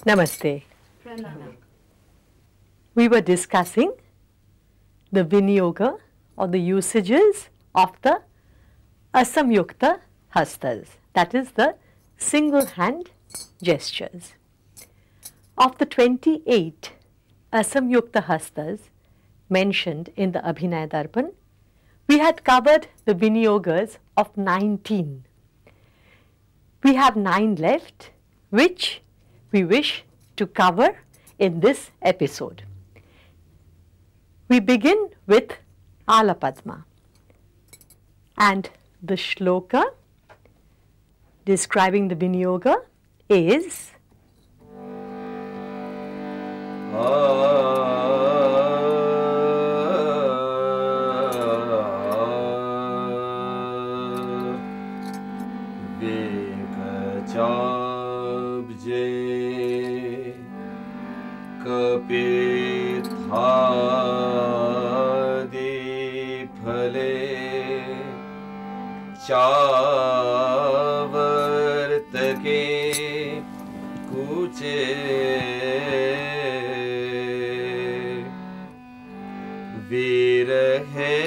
Namaste. Pranam. We were discussing the Viniyoga or the usages of the Asamyuta Hastas, that is the single hand gestures. Of the 28 Asamyukta Hastas mentioned in the Abhinaya Darpan, we had covered the Viniyogas of 19. We have 9 left, which we wish to cover in this episode. We begin with Alapadma, and the shloka describing the Viniyoga is चावर्तके Kuche विरहे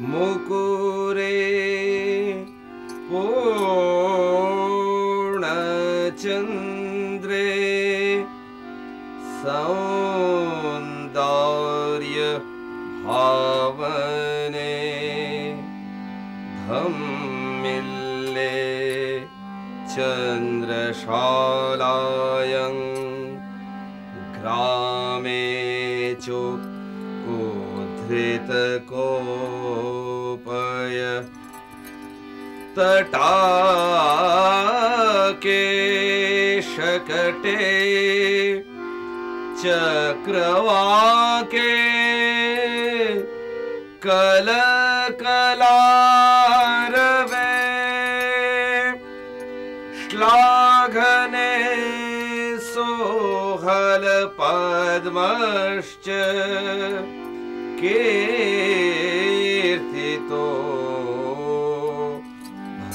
मुकुरे पूर्णचन्द्रे सौन्दर्य भावने धम्मिल्ले चन्द्रशालायं ग्रामे चो उद्धृतकोपय तटाके शकटे चक्रवाके कलकलारवे श्लाघने Sohal पद्मश्च कीर्तितो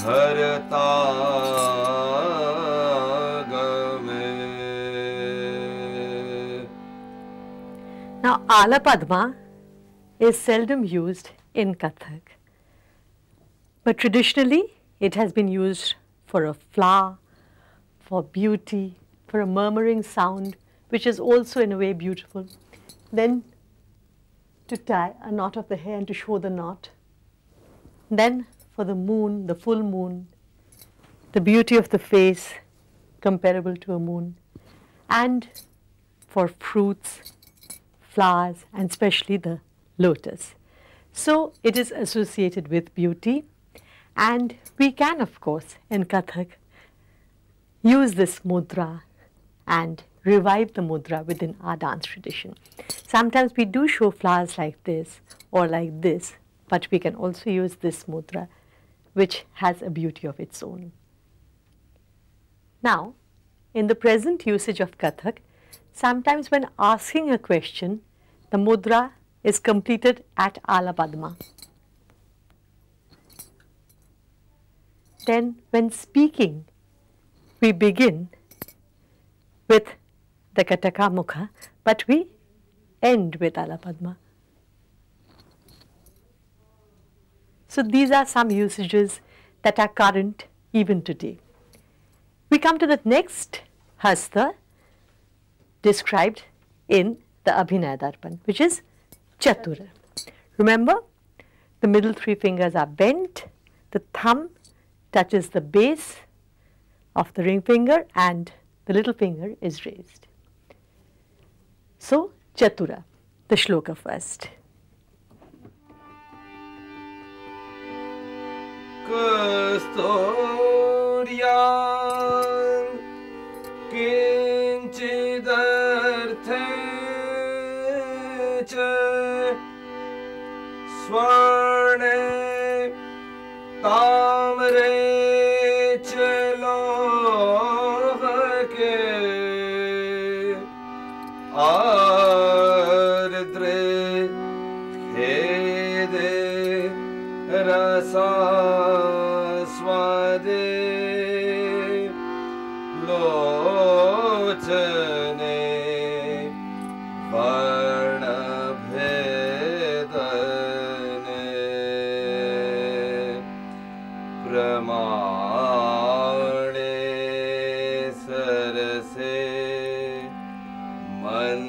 भरतागमे. Now Alapadma is seldom used in Kathak, but traditionally it has been used for a flower, for beauty, for a murmuring sound, which is also in a way beautiful. Then to tie a knot of the hair and to show the knot. Then for the moon, the full moon, the beauty of the face comparable to a moon, and for fruits, flowers, and especially the lotus. So it is associated with beauty, and we can of course in Kathak use this mudra and revive the mudra within our dance tradition. Sometimes we do show flowers like this or like this, but we can also use this mudra, which has a beauty of its own. Now, in the present usage of Kathak, sometimes when asking a question, the mudra is completed at Alapadma. Then when speaking, we begin with the Kataka Mukha, but we end with Alapadma. So these are some usages that are current even today. We come to the next Hasta described in the Abhinaya Darpan, which is Chatura. Remember, the middle three fingers are bent, the thumb touches the base of the ring finger and the little finger is raised. So, Chatura, the shloka first. Kasturyan kinchidarthe cha swarne tamre chlohake ardre khede rasa swade lochane varna bhedane pramane sarase mandagamane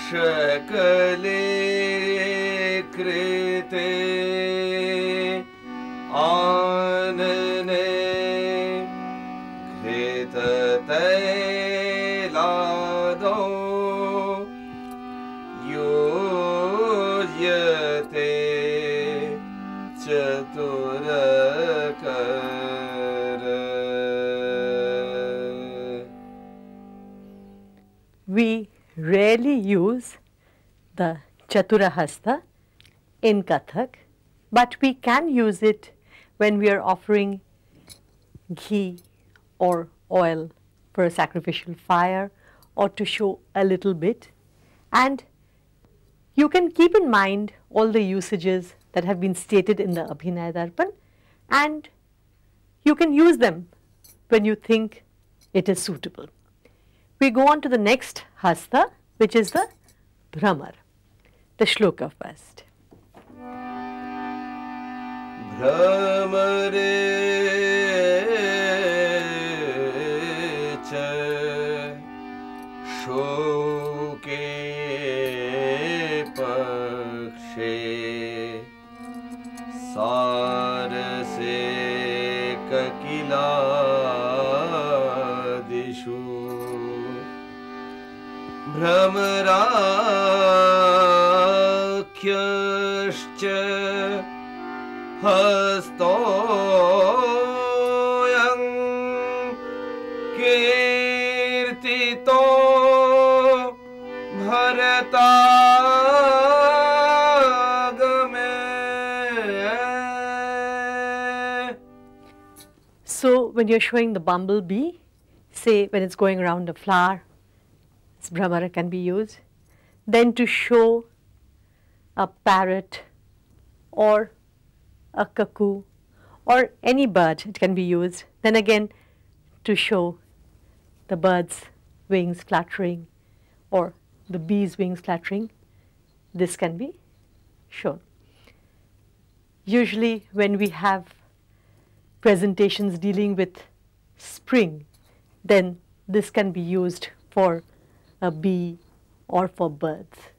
shakale krite anane kritate lado yujyate chaturakara. We rarely use the Chatura Hasta in Kathak, but we can use it when we are offering ghee or oil for a sacrificial fire or to show a little bit. And you can keep in mind all the usages that have been stated in the Abhinaya Darpan, and you can use them when you think it is suitable. We go on to the next Hasta, which is the Bhramara, the shloka first. Bhramare cha shoke pakshe sarase kakiladishu Bhramarakyascha Hastoyam kirtito bharatagame. So when you're showing the bumblebee, say when it's going around a flower, this Bhramara can be used. Then to show a parrot or a cuckoo or any bird, it can be used. Then again to show the bird's wings fluttering or the bee's wings fluttering, this can be shown. Usually when we have presentations dealing with spring, then this can be used for a bee or for birds.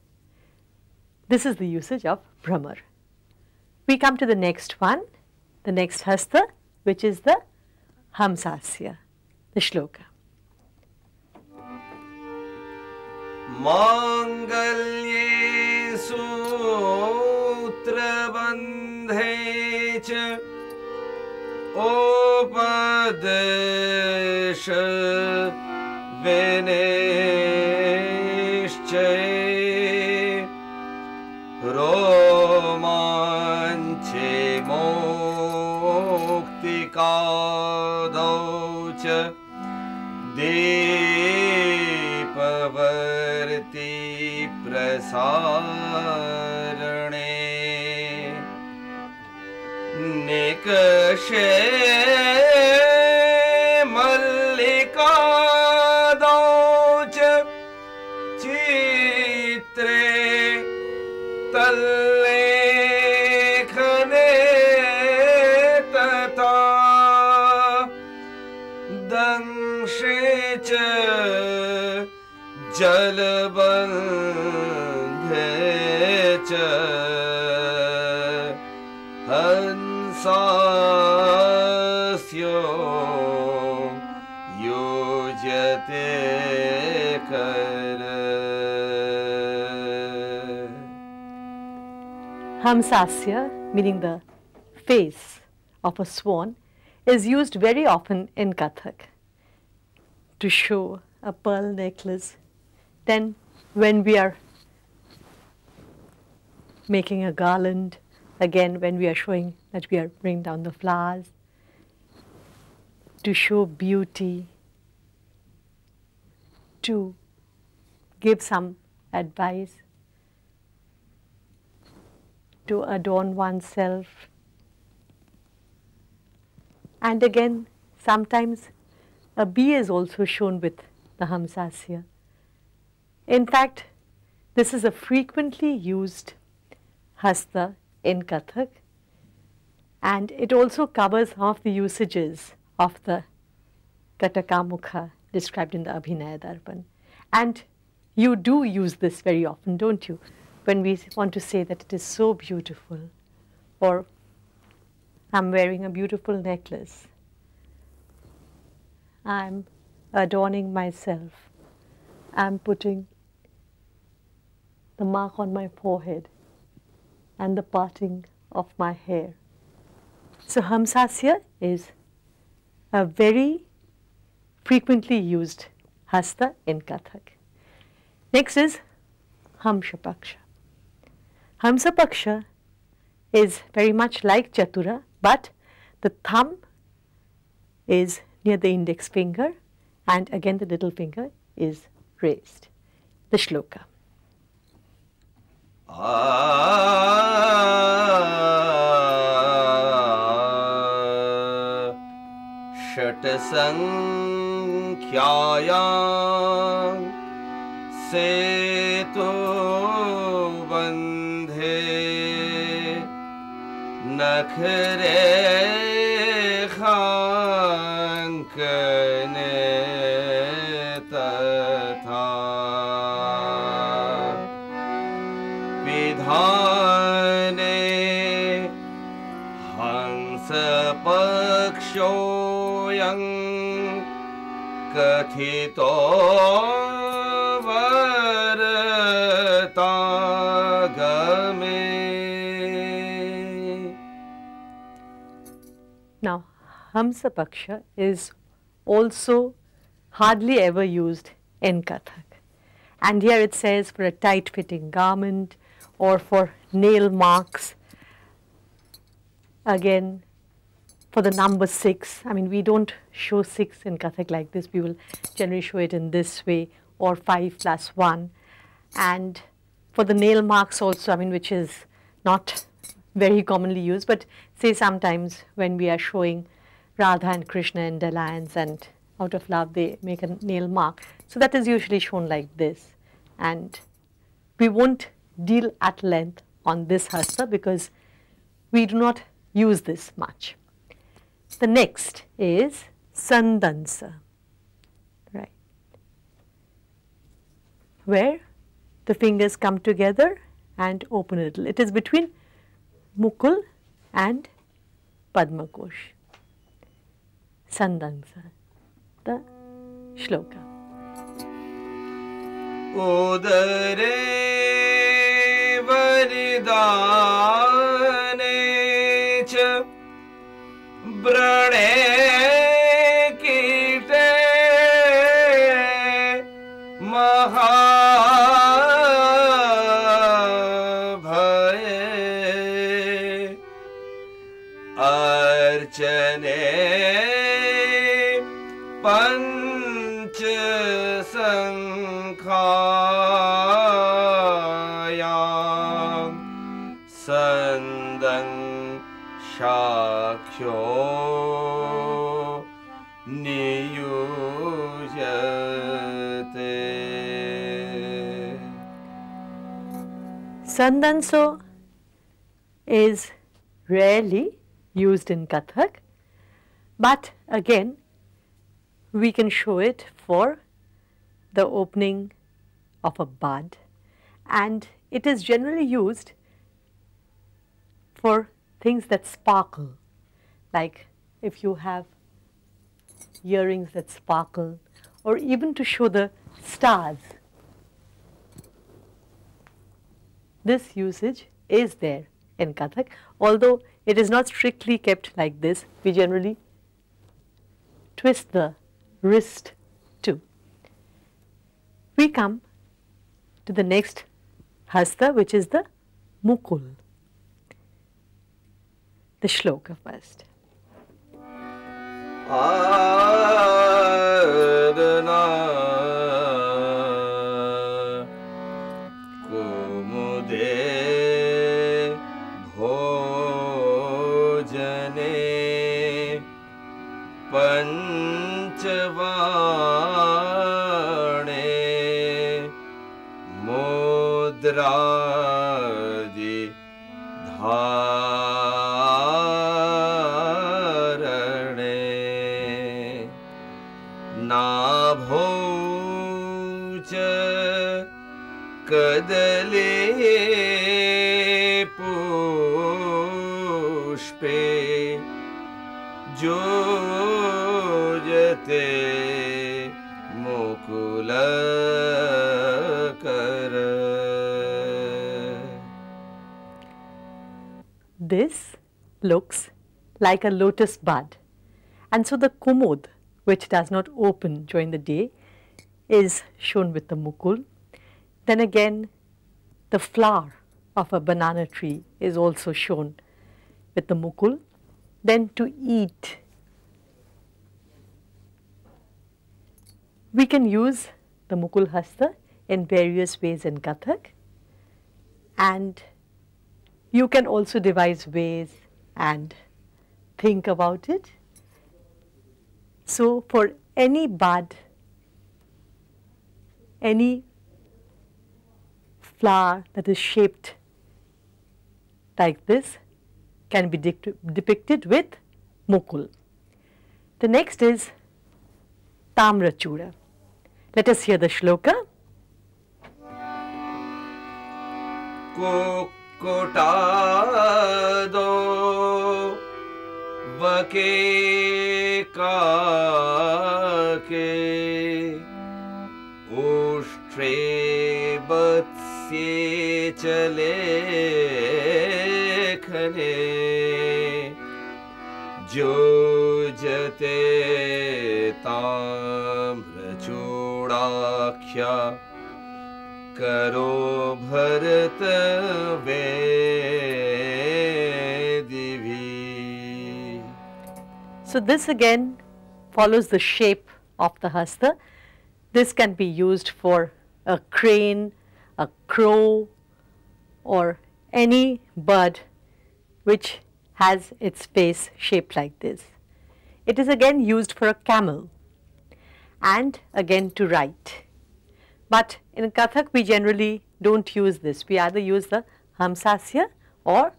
This is the usage of Bhramara. We come to the next one, the next Hasta, which is the Hamsaasya, the shloka. Mangalye sutra bandhe cha upadesha vinishchay romanche muktikadau cha deepavarti prasarane nikashe mallikadau cha chitre talle Hamsaasya, meaning the face of a swan, is used very often in Kathak to show a pearl necklace. Then when we are making a garland, again when we are showing that we are bringing down the flowers, to show beauty, to give some advice, to adorn oneself. And again, sometimes a bee is also shown with the Hamsaasya. In fact, this is a frequently used Hasta in Kathak, and it also covers some of the usages of the Katakamukha described in the Abhinaya Darpan. And you do use this very often, don't you? When we want to say that it is so beautiful, or I'm wearing a beautiful necklace, I'm adorning myself, I'm putting the mark on my forehead and the parting of my hair. So Hamsaasya is a very frequently used Hasta in Kathak. Next is Hamsapaksha. Hamsapaksha is very much like Chatura, but the thumb is near the index finger, and again the little finger is raised. The shloka. षट संख्यायां सेतु बंधे नखरे खांकने तथा विधाने हंस पक्षोऽयं कथितो वरतागमे. Now, Hamsapaksha is also hardly ever used in Kathak. And here it says for a tight-fitting garment or for nail marks. Again, for the number 6, I mean, we don't show 6 in Kathak like this. We will generally show it in this way, or 5 plus 1. And for the nail marks also, I mean, which is not very commonly used, but say sometimes when we are showing Radha and Krishna in alliance and out of love they make a nail mark. So that is usually shown like this. And we won't deal at length on this Hasta because we do not use this much. The next is Sandamsha, right, where the fingers come together and open a little. It is between Mukul and Padmakosh. Sandamsha, the shloka. उदरे वरिदाने च व्रणे कीटे महाभये अर्चने पंच संख्यायां संदंशाख्यो नियुज्यते. Sandamsha is rarely used in Kathak, but again we can show it for the opening of a bud, and it is generally used for things that sparkle, like if you have earrings that sparkle, or even to show the stars. This usage is there in Kathak, although it is not strictly kept like this. We generally twist the wrist too. We come to the next Hasta, which is the Mukula. The shloka first. Adana Kumude Bhojane Panchavane Mudradi Dharane Nabhoja Kadale Pushpe Jojate Mukula Kara. This looks like a lotus bud, and so the kumud, which does not open during the day, is shown with the mukul. Then again, the flower of a banana tree is also shown with the mukul. Then to eat, we can use the mukul hasta in various ways in Kathak, and you can also devise ways and think about it. So for any bud, any flower that is shaped like this can be depicted with mukul. The next is Taamrachooda. Let us hear the shloka. Kotado vake kake ushtre batsye chale khane jojate Taamrachoodakhya Karo Bharat Vedivi. So this again follows the shape of the hasta. This can be used for a crane, a crow, or any bird which has its face shaped like this. It is again used for a camel and again to write. But in Kathak we generally don't use this. We either use the Hamsaasya, or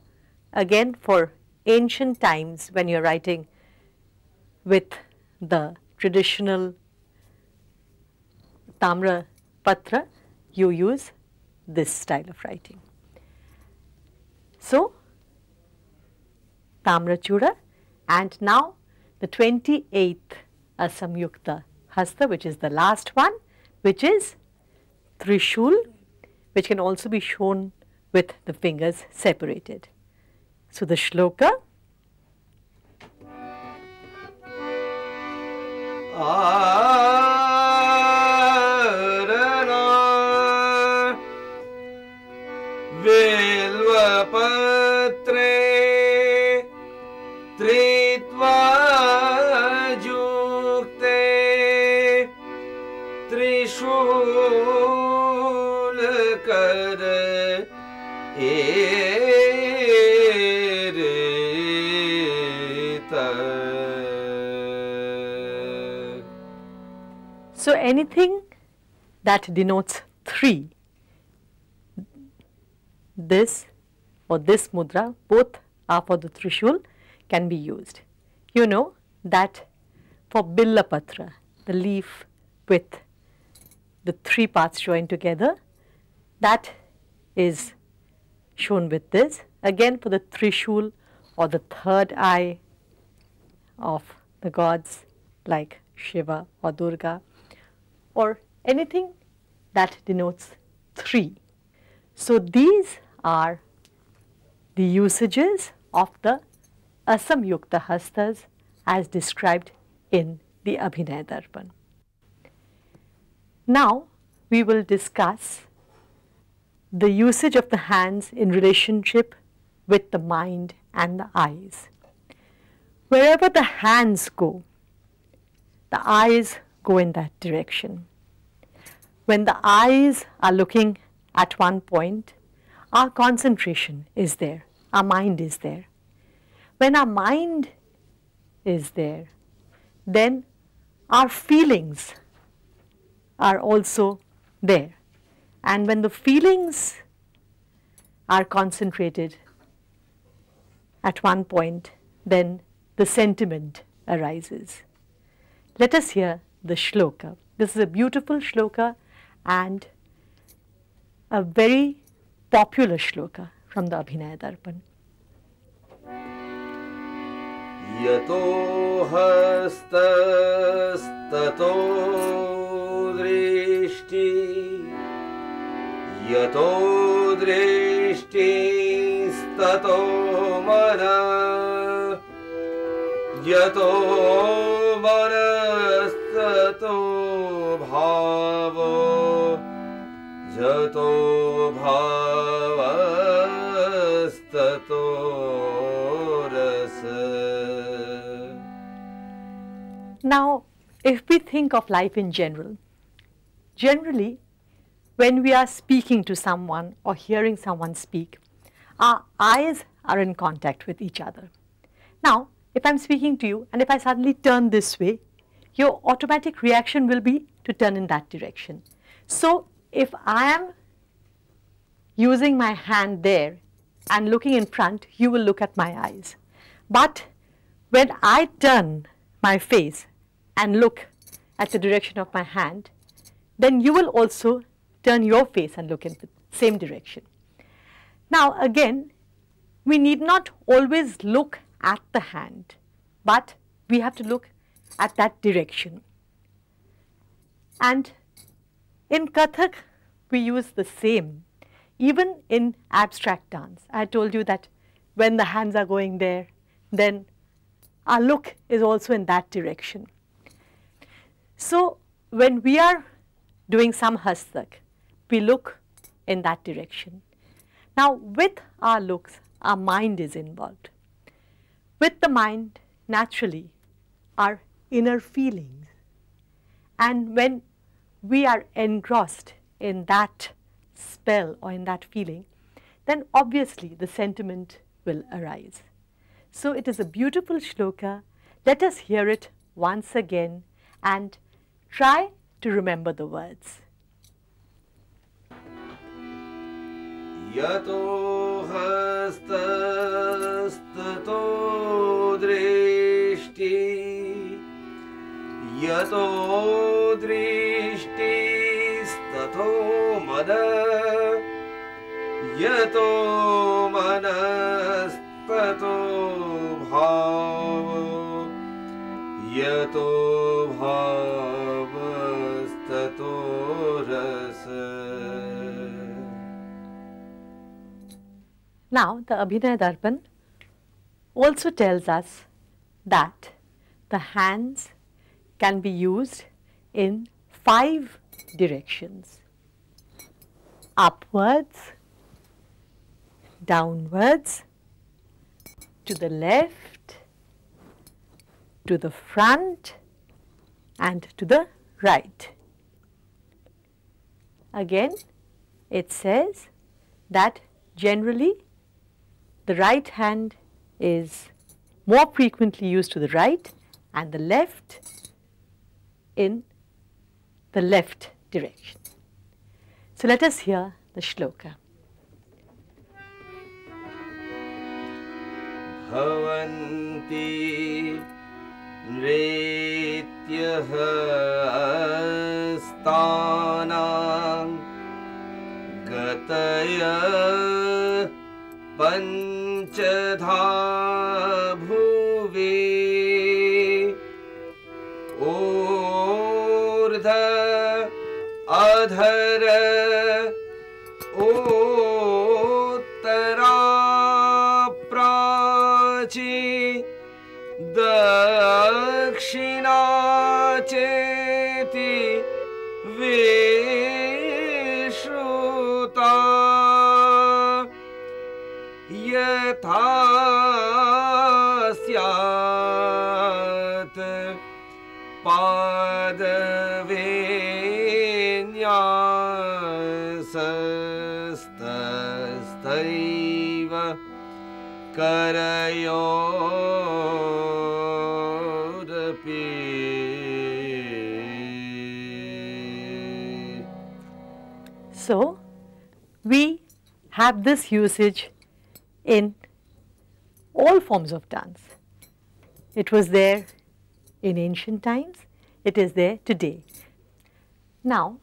again for ancient times when you are writing with the traditional Taamrapatra, you use this style of writing. So Taamrachooda, and now the 28th Asamyuta hasta, which is the last one, which is Trishoola, which can also be shown with the fingers separated. So the shloka. Arana Vilvapatre Tritva Jukte Trishoola Kara Erita. So anything that denotes 3, this or this mudra, both are for the Trishoola, can be used. You know that for Billapatra, the leaf with the 3 parts joined together, that is shown with this. Again for the Trishoola, or the third eye of the gods like Shiva or Durga, or anything that denotes 3. So these are the usages of the Asamyukta Hastas as described in the Abhinaya Darpan. Now we will discuss the usage of the hands in relationship with the mind and the eyes. Wherever the hands go, the eyes go in that direction. When the eyes are looking at one point, our concentration is there, our mind is there. When our mind is there, then our feelings are also there. And when the feelings are concentrated at one point, then the sentiment arises. Let us hear the shloka. This is a beautiful shloka and a very popular shloka from the Abhinaya Darpan. Yato hastastato drishti Yato drishti stato mana Yato manastato bhava Yato bhavastato rasa. Now, if we think of life in generally, when we are speaking to someone or hearing someone speak, our eyes are in contact with each other. Now, if I'm speaking to you and if I suddenly turn this way, your automatic reaction will be to turn in that direction. So, if I am using my hand there and looking in front, you will look at my eyes. But when I turn my face and look at the direction of my hand, then you will also turn your face and look in the same direction. Now again, we need not always look at the hand, but we have to look at that direction. And in Kathak, we use the same. Even in abstract dance, I told you that when the hands are going there, then our look is also in that direction. So when we are doing some hastak, we look in that direction. Now with our looks, our mind is involved. With the mind, naturally, our inner feelings. And when we are engrossed in that spell or in that feeling, then obviously the sentiment will arise. So it is a beautiful shloka. Let us hear it once again and try to remember the words. Yato hastastato drishti Yato drishti stato mana Yato manastato bhava Yato bhavastato rasa. Now the Abhinaya Darpan also tells us that the hands can be used in 5 directions: upwards, downwards, to the left, to the front, and to the right. Again, it says that generally the right hand is more frequently used to the right and the left in the left direction. So let us hear the shloka. Bhavanti nrityah stanam gataya panchadha bhuvi urdha धर उत्तरा प्राची दक्षिणा चेति विश्रुता यथा स्यात् पादविन्यासस्तैव करयोरपि. So, we have this usage in all forms of dance. It was there in ancient times, it is there today. Now,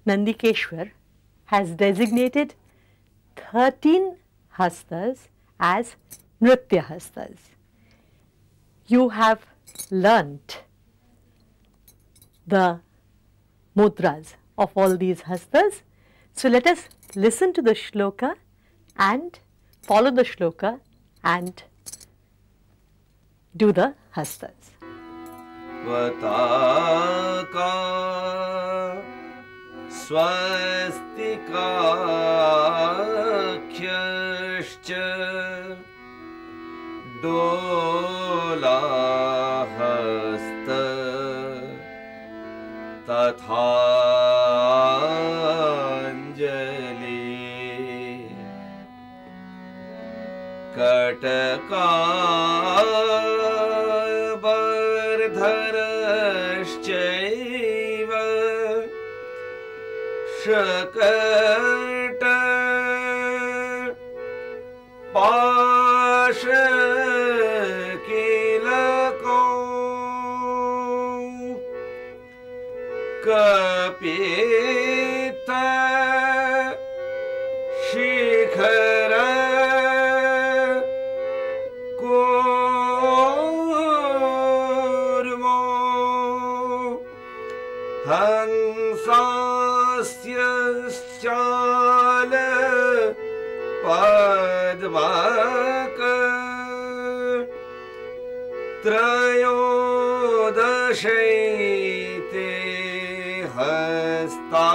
Nandikeshwar has designated 13 hastas as Nritya hastas. You have learnt the mudras of all these hastas. So, let us listen to the shloka and follow the shloka and do the hastas. Vataka swastikakyascha dola hasta tathanjali kataka bardharashchaiva shakata pashakilako kapita shikhara kurmo Hamsaasya chala padmaka trayodashaite hasta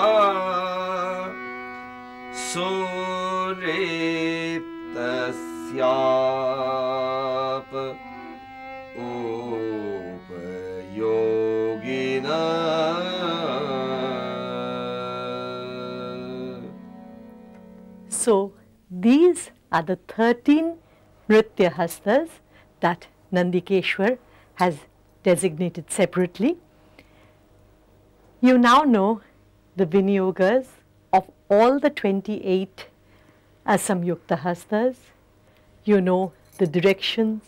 suritasyap upayogina. So, these are the 13 Nritya hastas that Nandikeshwar has designated separately. You now know the Viniyogas of all the 28 Asamyuta hastas. You know the directions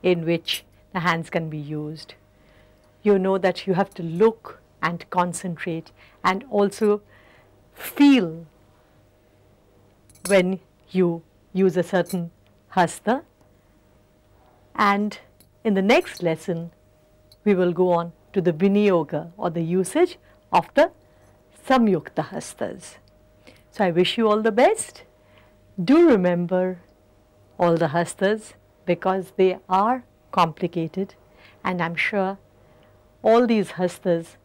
in which the hands can be used. You know that you have to look and concentrate and also feel when you use a certain hasta. And in the next lesson, we will go on to the Viniyoga or the usage of the Samyukta hastas. So, I wish you all the best. Do remember all the hastas because they are complicated, and I am sure all these hastas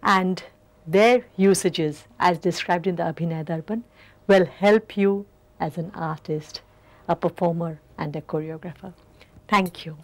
and their usages as described in the Abhinay Darpan will help you as an artist, a performer and a choreographer. Thank you.